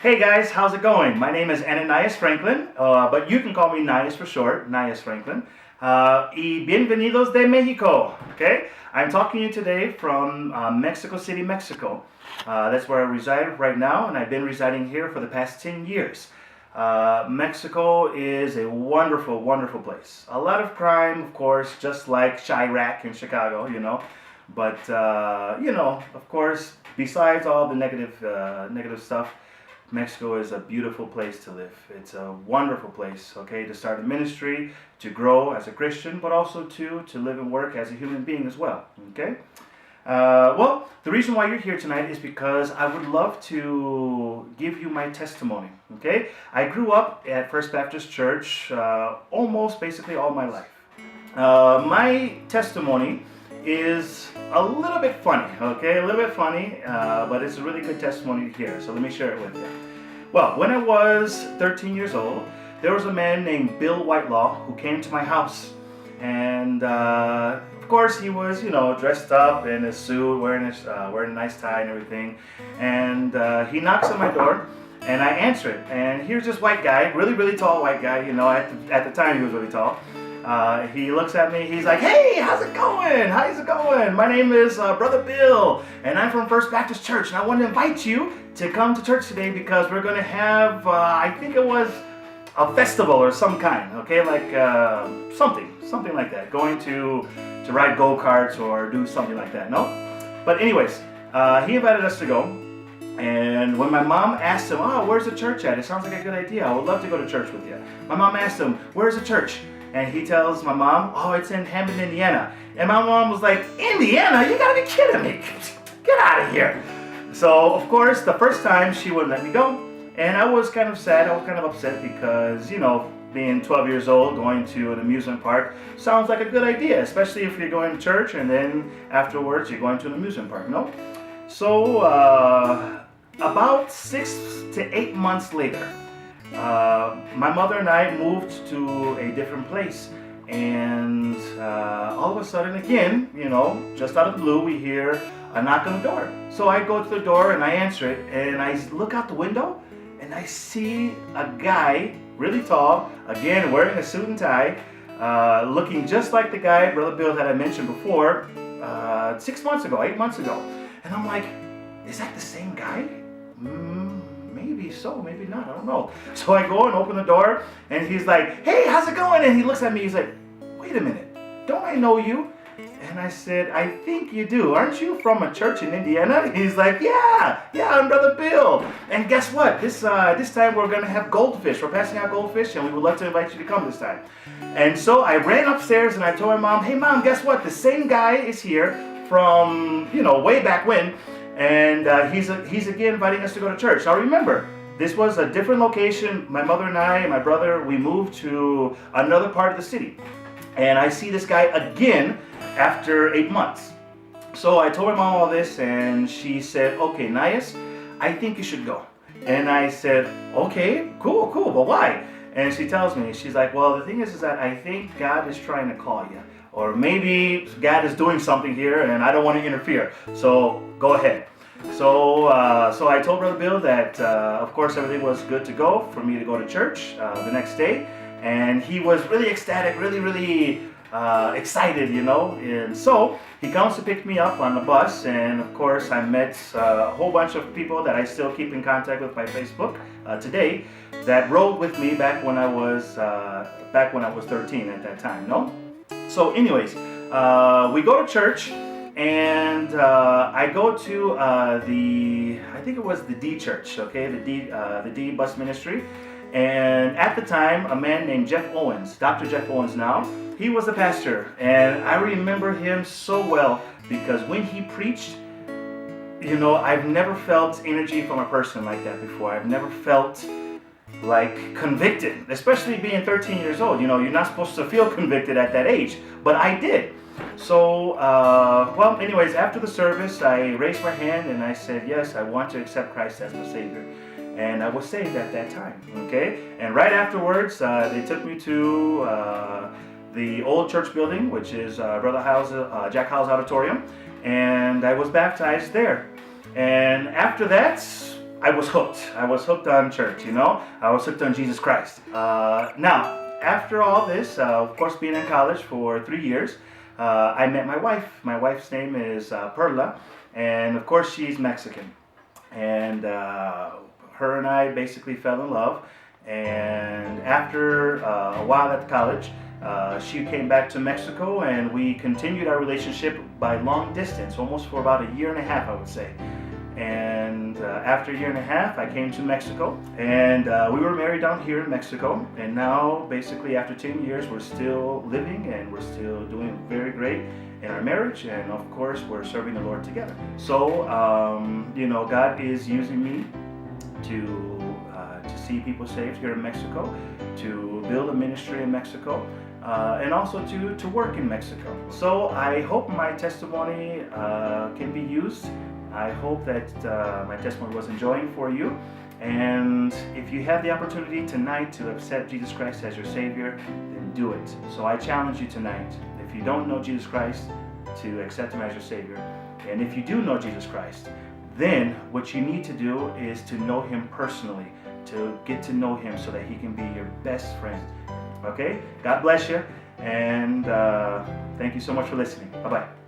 Hey guys, how's it going? My name is Nias Franklin, but you can call me Nias for short, Nias Franklin. Y bienvenidos de Mexico, okay? I'm talking to you today from Mexico City, Mexico. That's where I reside right now, and I've been residing here for the past 10 years. Mexico is a wonderful, wonderful place. A lot of crime, of course, just like Chirac in Chicago, But, of course, besides all the negative stuff, Mexico is a beautiful place to live. It's a wonderful place, okay, to start a ministry, to grow as a Christian, but also to live and work as a human being as well, okay? Well, the reason why you're here tonight is because I would love to give you my testimony, okay? I grew up at First Baptist Church almost basically all my life. My testimony is a little bit funny, okay? A little bit funny, but it's a really good testimony to hear, so let me share it with you. Well, when I was 13 years old, there was a man named Bill Whitelaw who came to my house, and of course he was, dressed up in his suit, wearing a nice tie and everything, and he knocks on my door, and I answer it, and here's this white guy, really, really tall white guy, at the time he was really tall. He looks at me, he's like, "Hey, how's it going? How's it going? My name is Brother Bill, and I'm from First Baptist Church, and I want to invite you to come to church today because we're going to have, I think it was a festival or some kind, okay, like something like that, going to ride go-karts or do something like that, no? But anyways, he invited us to go, and when my mom asked him, where's the church at? It sounds like a good idea. I would love to go to church with you. My mom asked him, where's the church? And he tells my mom, it's in Hammond, Indiana. And my mom was like, Indiana? You gotta be kidding me. Get out of here. So, of course, the first time she wouldn't let me go. And I was kind of sad. I was kind of upset because, being 12 years old, going to an amusement park sounds like a good idea, especially if you're going to church and then afterwards you're going to an amusement park, no? So, about 6 to 8 months later, my mother and I moved to a different place, and all of a sudden again, just out of the blue, we hear a knock on the door. So I go to the door and I answer it, and I look out the window and I see a guy, really tall, again wearing a suit and tie, looking just like the guy, Brother Bill, that I mentioned before, 8 months ago. And I'm like, is that the same guy? Maybe so, maybe not, I don't know. So I go and open the door, and he's like, "Hey, how's it going?" And he looks at me, he's like, "Wait a minute, don't I know you?" And I said, "I think you do. Aren't you from a church in Indiana?" He's like, Yeah, I'm Brother Bill. And guess what? This time we're going to have goldfish. We're passing out goldfish, and we would love to invite you to come this time. And so I ran upstairs, and I told my mom, "Hey, Mom, guess what? The same guy is here from, way back when. And he's again inviting us to go to church." Now remember, this was a different location. My mother and I and my brother, we moved to another part of the city. And I see this guy again after 8 months. So I told my mom all this, and she said, "Okay, Nias, I think you should go." And I said, "Okay, cool, but why?" And she tells me, she's like, "Well, the thing is that I think God is trying to call you. Or maybe God is doing something here and I don't want to interfere. So go ahead." So I told Brother Bill that, of course, everything was good to go for me to go to church the next day. And he was really ecstatic, really excited, And so he comes to pick me up on the bus. And, of course, I met a whole bunch of people that I still keep in contact with by Facebook today that rode with me back when I was 13 at that time, no? So anyways, we go to church, and I go to I think it was the D church, okay, the D bus ministry. And at the time, a man named Jeff Owens, Dr. Jeff Owens now, he was the pastor. And I remember him so well because when he preached, I've never felt energy from a person like that before. I've never felt like convicted, especially being 13 years old. You're not supposed to feel convicted at that age, but I did. So, anyways, after the service, I raised my hand and I said, "Yes, I want to accept Christ as my Savior." And I was saved at that time, okay? And right afterwards, they took me to the old church building, which is Jack Howell's Auditorium, and I was baptized there. And after that, I was hooked. I was hooked on church, you know. I was hooked on Jesus Christ. Now, after all this, of course, being in college for 3 years, I met my wife. My wife's name is Perla, and of course, she's Mexican. And her and I basically fell in love. And after a while at college, she came back to Mexico, and we continued our relationship by long distance, almost for about a year and a half, I would say. And after a year and a half, I came to Mexico, and we were married down here in Mexico. And now, basically, after 10 years, we're still living, and we're still doing very great in our marriage. And of course, we're serving the Lord together. So, you know, God is using me to see people saved here in Mexico, to build a ministry in Mexico, and also to work in Mexico. So I hope my testimony can be used. I hope that my testimony was enjoying for you. And if you have the opportunity tonight to accept Jesus Christ as your Savior, then do it. So I challenge you tonight, if you don't know Jesus Christ, to accept Him as your Savior. And if you do know Jesus Christ, then what you need to do is to know Him personally, to get to know Him so that He can be your best friend. Okay? God bless you, and thank you so much for listening. Bye-bye.